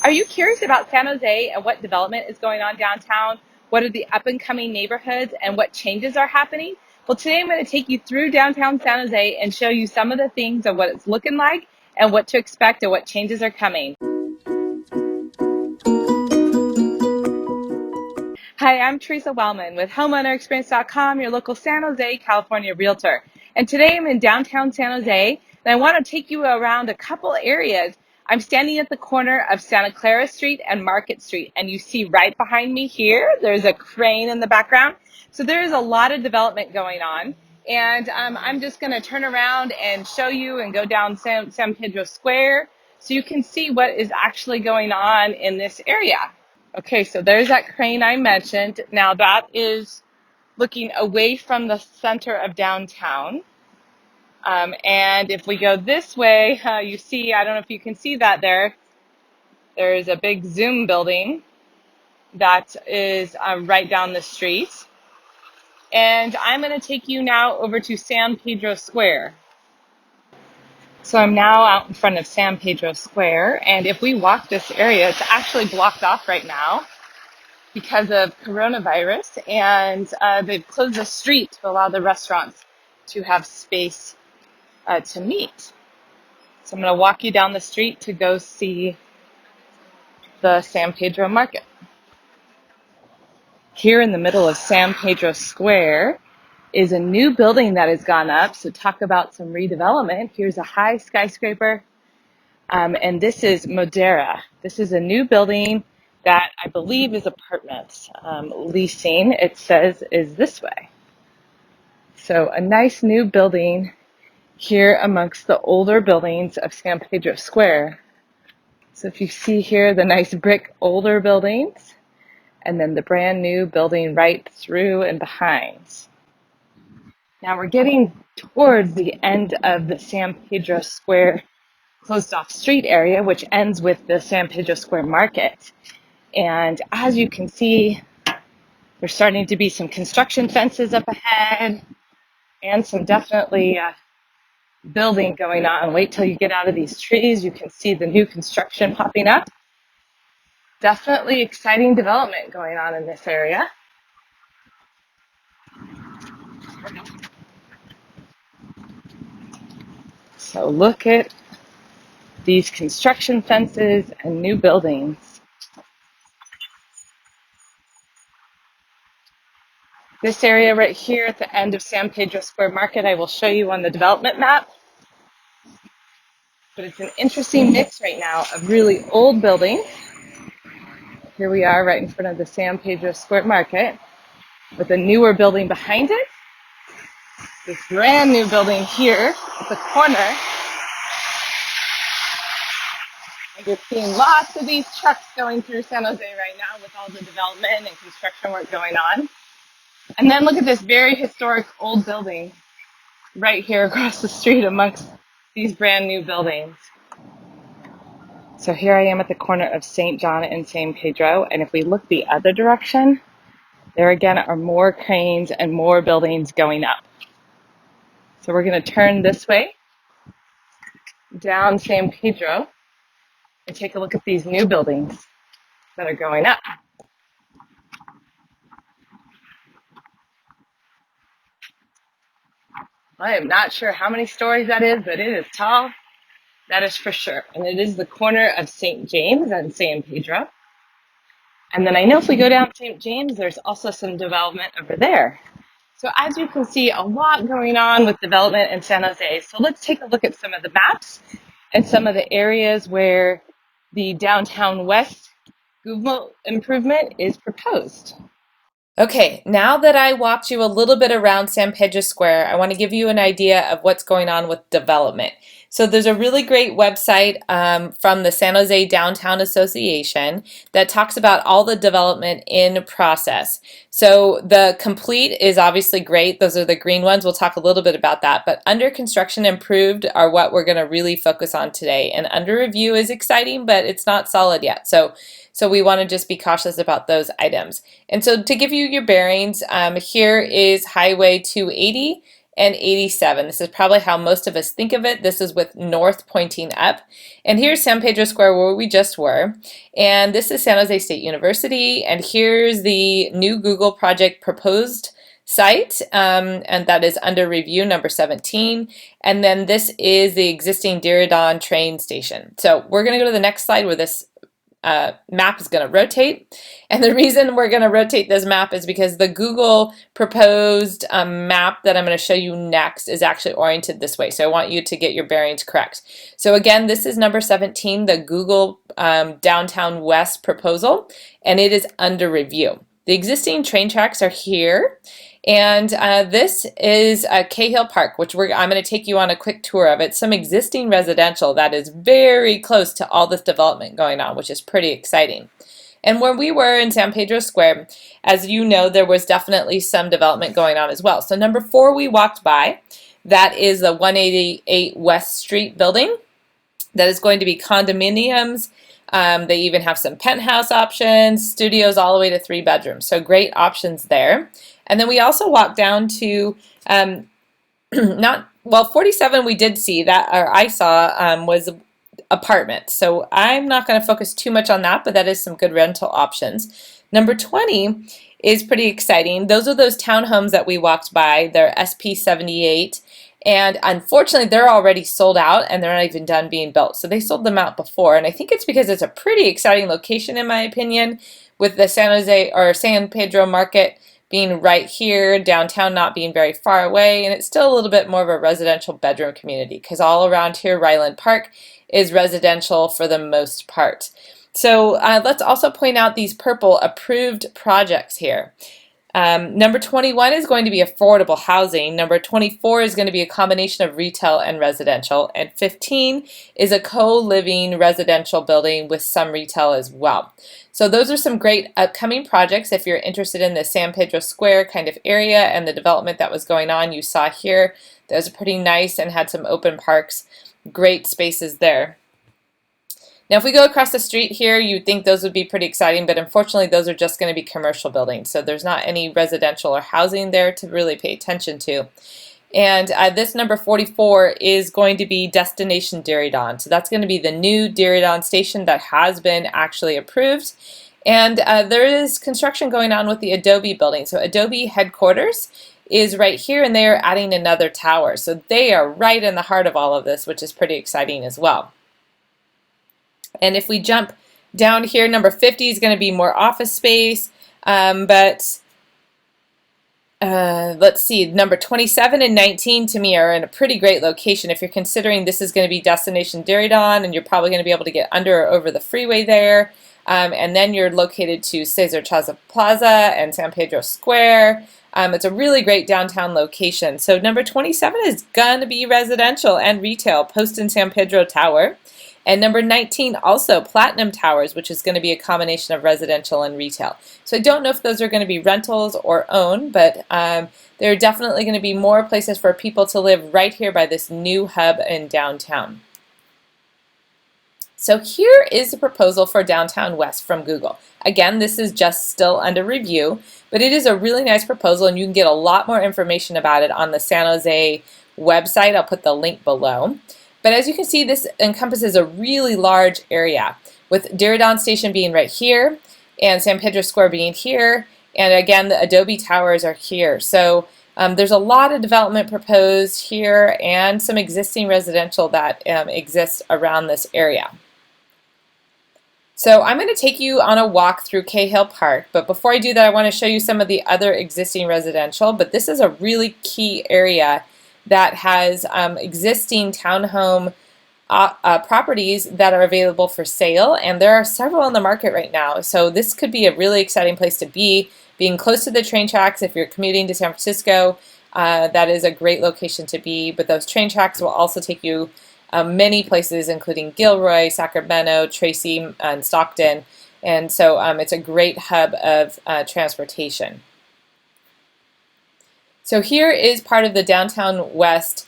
Are you curious about San Jose and what development is going on downtown? What are the up and coming neighborhoods and what changes are happening? Well, today I'm going to take you through downtown San Jose and show you some of the things of what it's looking like and what to expect and what changes are coming. Hi, I'm Theresa Wellman with HomeownerExperience.com, your local San Jose, California realtor. And today I'm in downtown San Jose, and I want to take you around a couple areas. I'm standing at the corner of Santa Clara Street and Market Street, and you see right behind me here, there's a crane in the background. So there is a lot of development going on. And I'm just going to turn around and show you and go down San Pedro Square so you can see what is actually going on in this area. Okay, so there's that crane I mentioned. Now that is looking away from the center of downtown. And if we go this way, you see, I don't know if you can see that there's a big Zoom building that is right down the street. And I'm going to take you now over to San Pedro Square. So I'm now out in front of San Pedro Square, and if we walk this area, it's actually blocked off right now because of coronavirus, and they've closed the street to allow the restaurants to have space to meet. So I'm going to walk you down the street to go see the San Pedro Market. Here in the middle of San Pedro Square is a new building that has gone up. So talk about some redevelopment. Here's a high skyscraper, and this is Modera. This is a new building that I believe is apartments. Leasing, it says, is this way. So a nice new building here amongst the older buildings of San Pedro Square. So if you see here the nice brick older buildings, and then the brand new building right through and behind. Now we're getting towards the end of the San Pedro Square closed off street area, which ends with the San Pedro Square Market. And as you can see, there's starting to be some construction fences up ahead and some definitely building going on. Wait till you get out of these trees. You can see the new construction popping up. Definitely exciting development going on in this area. So look at these construction fences and new buildings. This area right here at the end of San Pedro Square Market, I will show you on the development map. But it's an interesting mix right now of really old buildings. Here we are right in front of the San Pedro Square Market with a newer building behind it. This brand new building here at the corner. And you're seeing lots of these trucks going through San Jose right now with all the development and construction work going on. And then look at this very historic old building right here across the street amongst these brand new buildings. So here I am at the corner of St. John and San Pedro, and if we look the other direction, there again are more cranes and more buildings going up. So we're going to turn this way down San Pedro and take a look at these new buildings that are going up. I am not sure how many stories that is, but it is tall. That is for sure. And it is the corner of St. James and San Pedro. And then I know if we go down St. James, there's also some development over there. So as you can see, a lot going on with development in San Jose. So let's take a look at some of the maps and some of the areas where the downtown west Google improvement is proposed. Okay, now that I walked you a little bit around San Pedro Square, I want to give you an idea of what's going on with development. So there's a really great website from the San Jose Downtown Association that talks about all the development in process. So the complete is obviously great. Those are the green ones. We'll talk a little bit about that. But under construction improved are what we're going to really focus on today. And under review is exciting, but it's not solid yet. So we want to just be cautious about those items. And so to give you your bearings, here is Highway 280, and 87. This is probably how most of us think of it. This is with north pointing up. And here's San Pedro Square where we just were. And this is San Jose State University. And here's the new Google project proposed site, and that is under review, number 17. And then this is the existing Diridon train station. So we're going to go to the next slide where this map is going to rotate. And the reason we're going to rotate this map is because the Google proposed map that I'm going to show you next is actually oriented this way. So I want you to get your bearings correct. So again, this is number 17, the Google Downtown West proposal, and it is under review. The existing train tracks are here. And this is Cahill Park, which I'm going to take you on a quick tour of. It's some existing residential that is very close to all this development going on, which is pretty exciting. And where we were in San Pedro Square, as you know, there was definitely some development going on as well. So number 4 we walked by, that is the 188 West Street building. That is going to be condominiums. They even have some penthouse options, studios all the way to 3 bedrooms. So great options there. And then we also walked down to 47 we did see that, or I saw, was apartments. So I'm not going to focus too much on that, but that is some good rental options. Number 20 is pretty exciting. Those are those townhomes that we walked by. They're SP78. And unfortunately, they're already sold out and they're not even done being built. So they sold them out before. And I think it's because it's a pretty exciting location, in my opinion, with the San Jose or San Pedro market being right here, downtown not being very far away, and it's still a little bit more of a residential bedroom community because all around here, Ryland Park is residential for the most part. So let's also point out these purple approved projects here. Number 21 is going to be affordable housing. Number 24 is going to be a combination of retail and residential. And 15 is a co-living residential building with some retail as well. So those are some great upcoming projects if you're interested in the San Pedro Square kind of area and the development that was going on. You saw here, that was pretty nice and had some open parks, great spaces there. Now, if we go across the street here, you'd think those would be pretty exciting, but unfortunately, those are just going to be commercial buildings. So there's not any residential or housing there to really pay attention to. And this number 44 is going to be Destination Diridon. So that's going to be the new Diridon station that has been actually approved. And there is construction going on with the Adobe building. So Adobe headquarters is right here, and they are adding another tower. So they are right in the heart of all of this, which is pretty exciting as well. And if we jump down here, number 50 is going to be more office space, let's see, number 27 and 19 to me are in a pretty great location. If you're considering this is going to be Destination Diridon, and you're probably going to be able to get under or over the freeway there, and then you're located to Cesar Chavez Plaza and San Pedro Square. It's a really great downtown location. So number 27 is going to be residential and retail, Post and San Pedro Tower. And number 19, also Platinum Towers, which is going to be a combination of residential and retail. So I don't know if those are going to be rentals or owned, but there are definitely going to be more places for people to live right here by this new hub in downtown. So here is the proposal for Downtown West from Google. Again, this is just still under review, but it is a really nice proposal, and you can get a lot more information about it on the San Jose website. I'll put the link below. But as you can see, this encompasses a really large area, with Diridon Station being right here, and San Pedro Square being here, and again, the Adobe Towers are here. So there's a lot of development proposed here, and some existing residential that exists around this area. So I'm going to take you on a walk through Cahill Park, but before I do that, I want to show you some of the other existing residential, but this is a really key area that has existing townhome properties that are available for sale, and there are several on the market right now. So this could be a really exciting place to be, being close to the train tracks. If you're commuting to San Francisco, that is a great location to be, but those train tracks will also take you many places, including Gilroy, Sacramento, Tracy, and Stockton, and so it's a great hub of transportation. So here is part of the Downtown West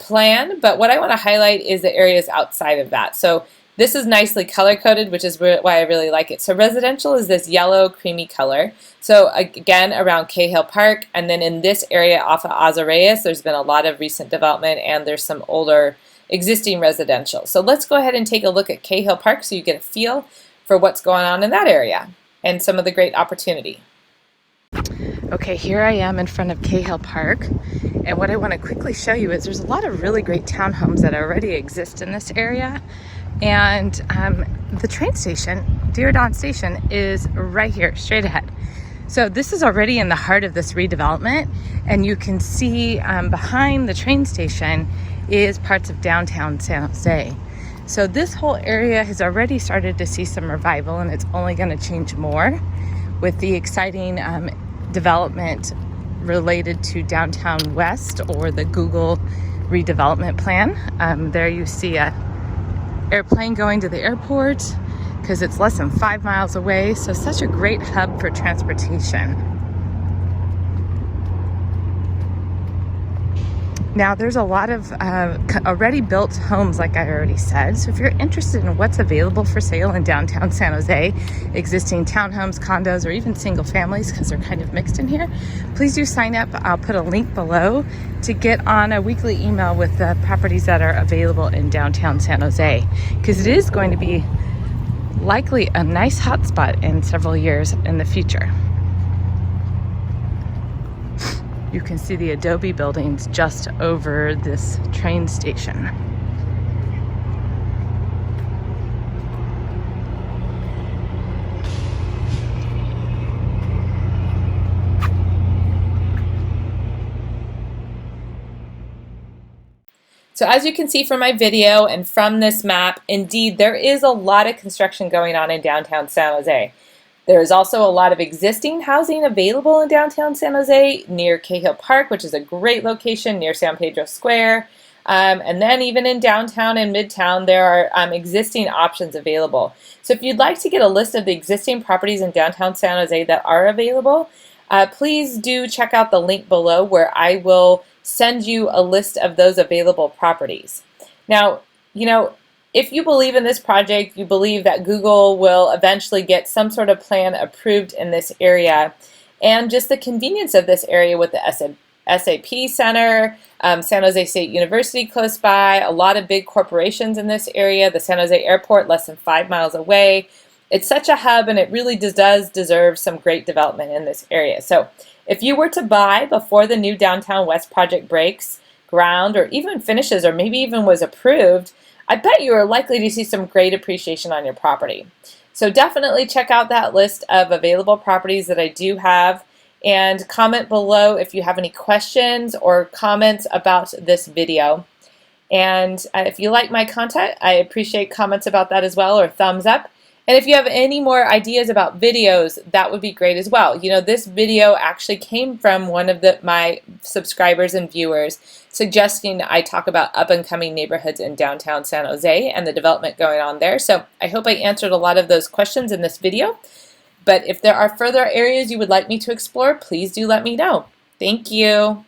plan, but what I want to highlight is the areas outside of that. So This is nicely color coded, which is why I really like it. So residential is this yellow creamy color. So again, around Cahill Park, and then in this area off of Azareas, there's been a lot of recent development, and there's some older existing residential. So let's go ahead and take a look at Cahill Park so you get a feel for what's going on in that area and some of the great opportunity. Okay, here I am in front of Cahill Park, and what I want to quickly show you is there's a lot of really great townhomes that already exist in this area, and the train station, Diridon Station, is right here, straight ahead. So this is already in the heart of this redevelopment, and you can see behind the train station is parts of downtown San Jose. So this whole area has already started to see some revival, and it's only going to change more with the exciting development related to Downtown West, or the Google redevelopment plan. There you see a airplane going to the airport because it's less than 5 miles away. So such a great hub for transportation. Now there's a lot of already built homes, like I already said. So if you're interested in what's available for sale in downtown San Jose, existing townhomes, condos, or even single families, because they're kind of mixed in here, please do sign up. I'll put a link below to get on a weekly email with the properties that are available in downtown San Jose, because it is going to be likely a nice hotspot in several years in the future. You can see the adobe buildings just over this train station. So as you can see from my video and from this map, indeed there is a lot of construction going on in downtown San Jose. There is also a lot of existing housing available in downtown San Jose near Cahill Park, which is a great location near San Pedro Square. And then even in downtown and midtown, there are existing options available. So if you'd like to get a list of the existing properties in downtown San Jose that are available, please do check out the link below, where I will send you a list of those available properties. Now, if you believe in this project, you believe that Google will eventually get some sort of plan approved in this area, and just the convenience of this area with the SAP Center, San Jose State University close by, a lot of big corporations in this area, the San Jose Airport less than 5 miles away. It's such a hub, and it really does deserve some great development in this area. So if you were to buy before the new Downtown West project breaks ground, or even finishes, or maybe even was approved, I bet you are likely to see some great appreciation on your property. So definitely check out that list of available properties that I do have, and comment below if you have any questions or comments about this video. And if you like my content, I appreciate comments about that as well, or thumbs up. And if you have any more ideas about videos, that would be great as well. This video actually came from one of my subscribers and viewers suggesting I talk about up-and-coming neighborhoods in downtown San Jose and the development going on there. So I hope I answered a lot of those questions in this video. But if there are further areas you would like me to explore, please do let me know. Thank you.